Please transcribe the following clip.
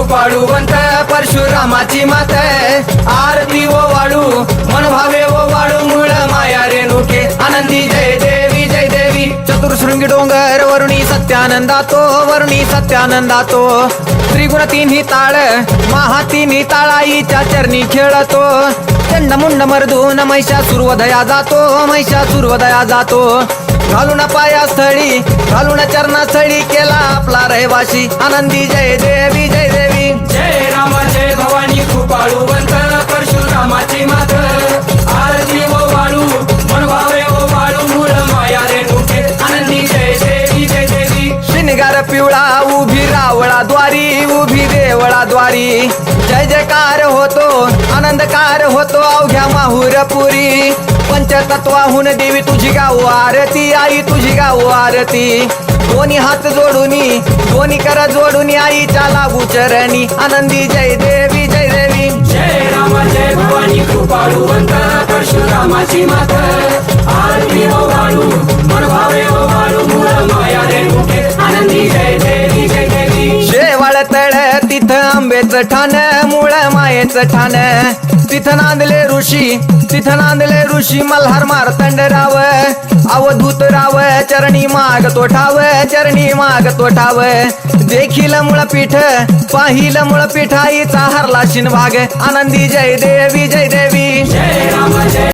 कृपाळूवंत परशुरामाची मात आरती ओ वाळू मन भावे ओ वाळू मूळ माया रेणुके आनंदी जय देवी जय देवी चतुर्शृंगी डोंगर वरुणी सत्यानंदातो वरुणी सत्यानंदातो त्रिगुण तिन्ही ताळ महा तिन्ही ताळाईच्या चरणी खेळतो चंडमुंड मर्दून महिषासुरवधया जातो महिषासुरवधया जातो घालून पायास्थळी घालून चरणास्थळी केला आपला रहिवाशी आनंदी जय देवी जय देवी जय राम जय भवानी कृपाळूवंत परशुरामाची मात आरती ओ वाळू मन भावे ओ वाळू मूळ माया रेणुके आनंदी जय देवी जय देवी शिनगार पिवळा उभी रावळा द्वारी उभी देवळा द्वारी जय जयकार होतो आनंदकार होतो अवघ्या माहुरपुरी पंचतत्वाहून देवी तुझी गाऊ आरती आई तुझी गाऊ आरती दोन्ही हात जोडूनी दोन्ही कर जोडूनी आईच्या लागू चरणी आनंदी जय देवी जय देवी जय राम जय भवानी कृपाळूवंत परशुरामाची मात आरती ओ वाळू मन भावे ओ वाळू मूळ माया रेणुके आनंदी जय देवी जय देवी शेवाळ तळ तिथं आंबेचं ठाण मूळ मायेचं ठाण तिथं नांदले ऋषी मल्हार मार्तंड राव अवधूत राव चरणी माग तो ठाव देखील मुळपीठ पाहिलं मुळपीठ आईचा हरला शिनभाग आनंदी जय देवी जय देवी जय राम जय